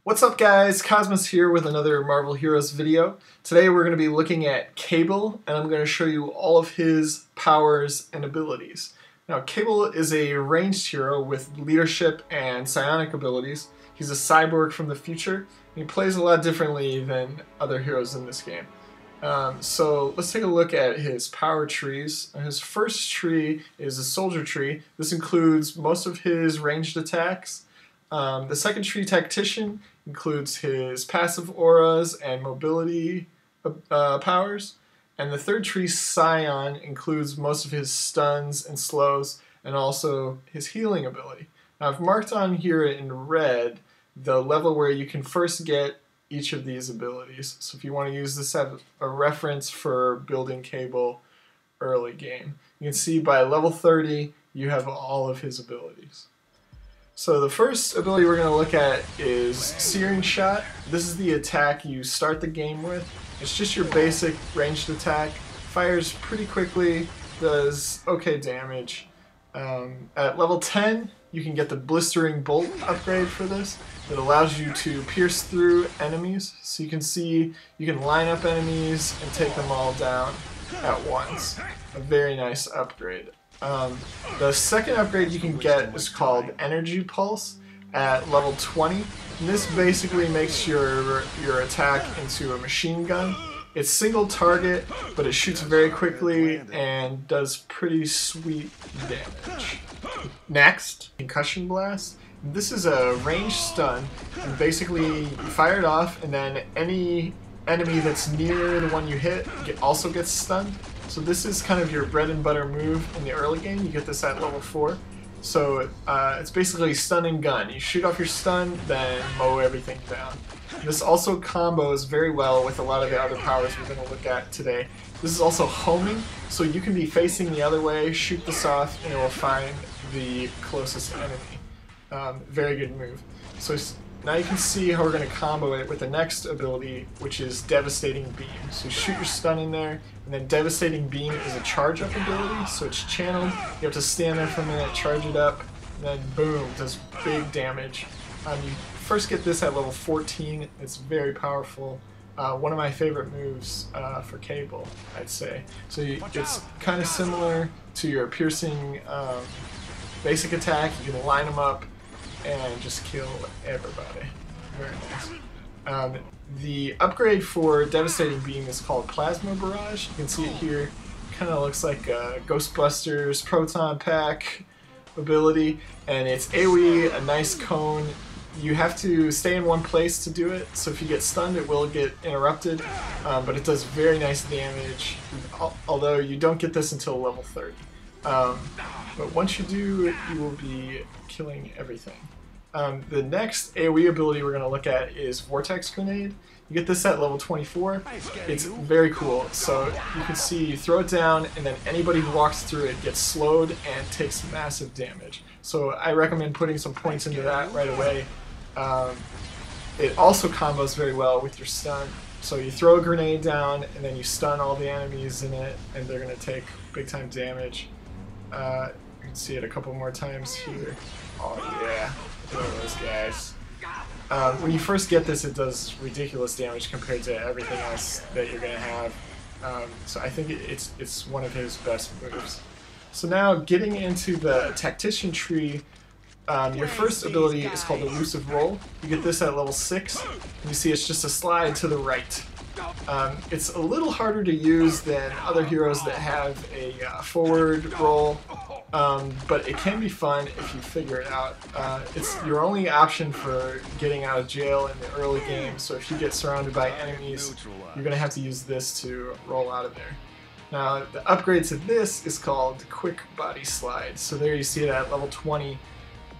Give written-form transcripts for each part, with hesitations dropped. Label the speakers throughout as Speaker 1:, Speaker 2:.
Speaker 1: What's up guys, Cosmos here with another Marvel Heroes video. Today we're going to be looking at Cable, and I'm going to show you all of his powers and abilities. Now Cable is a ranged hero with leadership and psionic abilities. He's a cyborg from the future, and he plays a lot differently than other heroes in this game. So let's take a look at his power trees. His first tree is a soldier tree. This includes most of his ranged attacks. The second tree, Tactician, includes his passive auras and mobility powers. And the third tree, Scion, includes most of his stuns and slows and also his healing ability. Now I've marked on here in red the level where you can first get each of these abilities. So if you want to use this as a reference for building Cable early game, you can see by level 30 you have all of his abilities. So the first ability we're going to look at is Searing Shot. This is the attack you start the game with. It's just your basic ranged attack. Fires pretty quickly, does okay damage. At level 10 you can get the Blistering Bolt upgrade for this. It allows you to pierce through enemies. So you can see you can line up enemies and take them all down at once. A very nice upgrade. The second upgrade you can get is called Energy Pulse at level 20. And this basically makes your attack into a machine gun. It's single target, but it shoots very quickly and does pretty sweet damage. Next, Concussion Blast. This is a ranged stun, and basically you fire it off and then any enemy that's near the one you hit also gets stunned. So this is kind of your bread and butter move in the early game. You get this at level 4. So it's basically stun and gun. You shoot off your stun, then mow everything down. This also combos very well with a lot of the other powers we're going to look at today. This is also homing, so you can be facing the other way, shoot this off, and it will find the closest enemy. Very good move. So now you can see how we're going to combo it with the next ability, which is Devastating Beam. So you shoot your stun in there, and then Devastating Beam is a charge up ability, so it's channeled. You have to stand there for a minute, charge it up, and then boom, does big damage. You first get this at level 14. It's very powerful. One of my favorite moves for Cable, I'd say. So it's kind of similar to your piercing basic attack. You can line them up and just kill everybody. Very nice. The upgrade for Devastating Beam is called Plasma Barrage. You can see it here. Kind of looks like a Ghostbusters Proton Pack ability, and it's AoE, a nice cone. You have to stay in one place to do it, so if you get stunned it will get interrupted, but it does very nice damage, although you don't get this until level 30. But once you do, you will be killing everything. The next AoE ability we're going to look at is Vortex Grenade. You get this at level 24. It's very cool. So you can see you throw it down, and then anybody who walks through it gets slowed and takes massive damage. So I recommend putting some points into that right away. It also combos very well with your stun. So you throw a grenade down, and then you stun all the enemies in it, and they're going to take big time damage. You can see it a couple more times here. Oh yeah, look at those guys. When you first get this, it does ridiculous damage compared to everything else that you're going to have. So I think it's one of his best moves. So now getting into the Tactician tree, your first ability is called Elusive Roll. You get this at level 6. And you see it's just a slide to the right. It's a little harder to use than other heroes that have a forward roll, but it can be fun if you figure it out. It's your only option for getting out of jail in the early game, so if you get surrounded by enemies, you're going to have to use this to roll out of there. Now, the upgrade to this is called Quick Body Slide. So there you see it at level 20.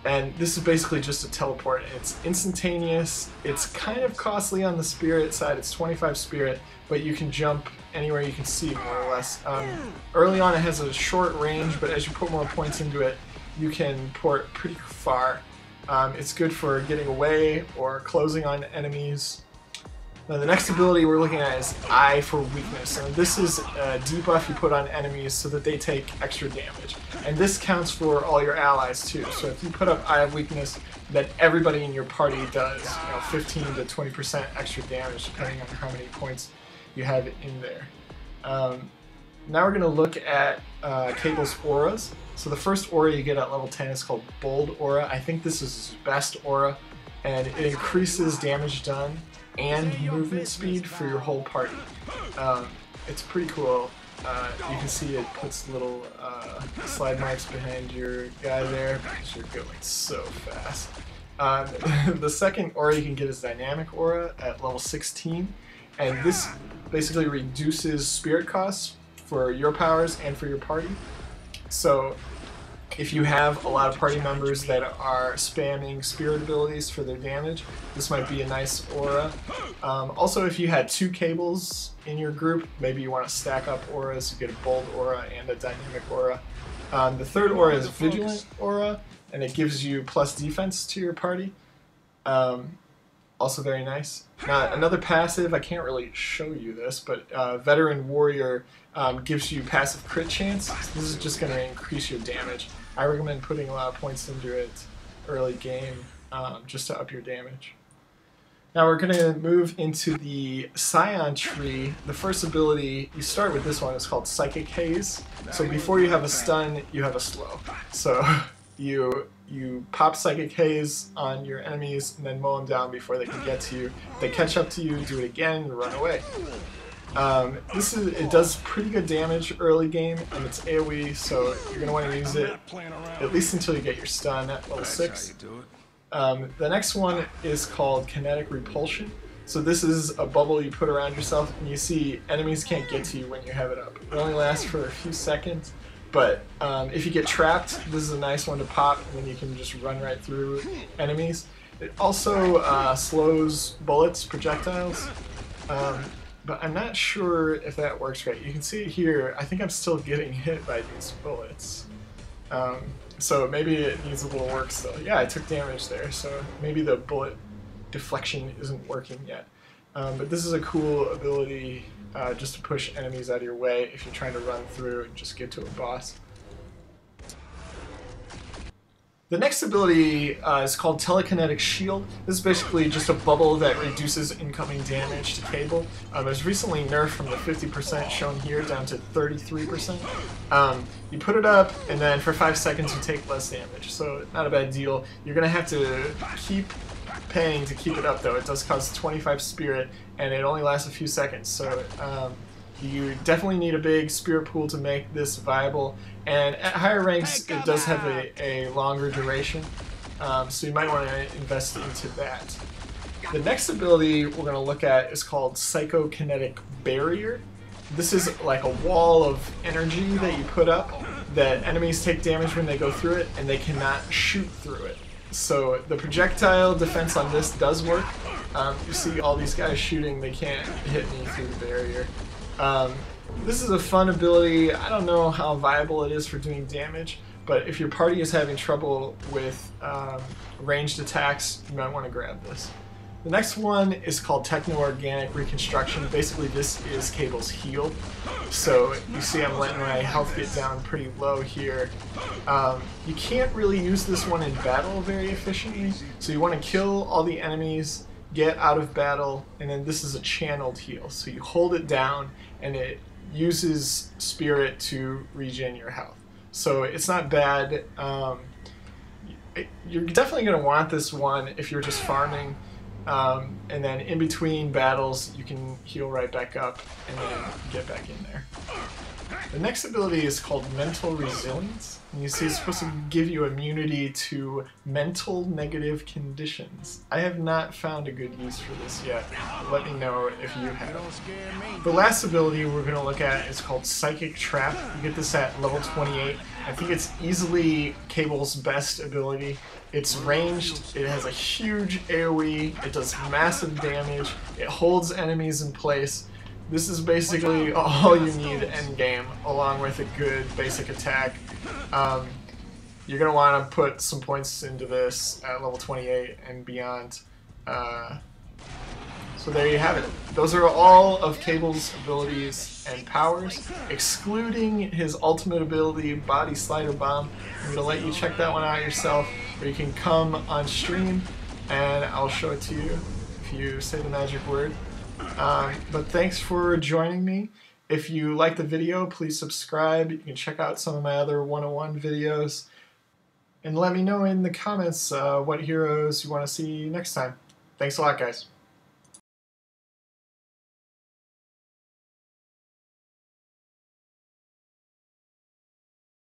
Speaker 1: And this is basically just a teleport. It's instantaneous. It's kind of costly on the spirit side. It's 25 spirit, but you can jump anywhere you can see, more or less. Early on it has a short range, but as you put more points into it, you can port pretty far. It's good for getting away or closing on enemies. Now the next ability we're looking at is Eye for Weakness. And this is a debuff you put on enemies so that they take extra damage. And this counts for all your allies too. So if you put up Eye of Weakness, then everybody in your party does 15 to 20% extra damage depending on how many points you have in there. Now we're going to look at Cable's auras. So the first aura you get at level 10 is called Bold Aura. I think this is his best aura, and it increases damage done and movement speed for your whole party. It's pretty cool. You can see it puts little slide marks behind your guy there because you're going so fast. The second aura you can get is Dynamic Aura at level 16, and this basically reduces spirit costs for your powers and for your party. So if you have a lot of party members that are spamming spirit abilities for their damage, this might be a nice aura. Also, if you had 2 Cables in your group, maybe you want to stack up auras. You get a Bold Aura and a Dynamic Aura. The third aura is Vigilant Aura, and it gives you plus defense to your party. Also very nice. Now, another passive, I can't really show you this, but Veteran Warrior gives you passive crit chance. This is just going to increase your damage. I recommend putting a lot of points into it early game just to up your damage. Now we're going to move into the Scion tree. The first ability, you start with this one, it's called Psychic Haze. So before you have a stun, you have a slow. So you pop Psychic Haze on your enemies and then mow them down before they can get to you. If they catch up to you, do it again, and run away. It does pretty good damage early game, and it's AoE, so you're going to want to use it at least until you get your stun at level 6. The next one is called Kinetic Repulsion. So this is a bubble you put around yourself, and you see enemies can't get to you when you have it up. It only lasts for a few seconds, but if you get trapped, this is a nice one to pop, and then you can just run right through enemies. It also slows bullets, projectiles. But I'm not sure if that works right. You can see it here. I think I'm still getting hit by these bullets. So maybe it needs a little work still. Yeah, I took damage there, so maybe the bullet deflection isn't working yet. But this is a cool ability just to push enemies out of your way if you're trying to run through and just get to a boss. The next ability is called Telekinetic Shield. This is basically just a bubble that reduces incoming damage to Cable. It was recently nerfed from the 50% shown here down to 33%. You put it up, and then for 5 seconds you take less damage, so not a bad deal. You're going to have to keep paying to keep it up, though. It does cost 25 spirit, and it only lasts a few seconds, so you definitely need a big spirit pool to make this viable, and at higher ranks it does have a longer duration, so you might want to invest into that. The next ability we're going to look at is called Psychokinetic Barrier. This is like a wall of energy that you put up that enemies take damage when they go through it, and they cannot shoot through it. So the projectile defense on this does work. You see all these guys shooting, they can't hit me through the barrier. This is a fun ability. I don't know how viable it is for doing damage, but if your party is having trouble with ranged attacks, you might want to grab this. The next one is called Techno-Organic Reconstruction. Basically, this is Cable's heal. So you see I'm letting my health get down pretty low here. You can't really use this one in battle very efficiently, so you want to kill all the enemies, get out of battle, and then this is a channeled heal. So you hold it down, and it uses spirit to regen your health. So it's not bad. You're definitely going to want this one if you're just farming. And then in between battles, you can heal right back up and then get back in there. The next ability is called Mental Resilience. And you see it's supposed to give you immunity to mental negative conditions. I have not found a good use for this yet. Let me know if you have. The last ability we're going to look at is called Psychic Trap. You get this at level 28. I think it's easily Cable's best ability. It's ranged, it has a huge AoE, it does massive damage, it holds enemies in place. This is basically all you need endgame, along with a good basic attack. You're going to want to put some points into this at level 28 and beyond. So there you have it. Those are all of Cable's abilities and powers, excluding his ultimate ability, Body Slider Bomb. I'm going to let you check that one out yourself, or you can come on stream and I'll show it to you if you say the magic word. But thanks for joining me. If you like the video, please subscribe. You can check out some of my other 101 videos. And let me know in the comments what heroes you want to see next time. Thanks a lot, guys.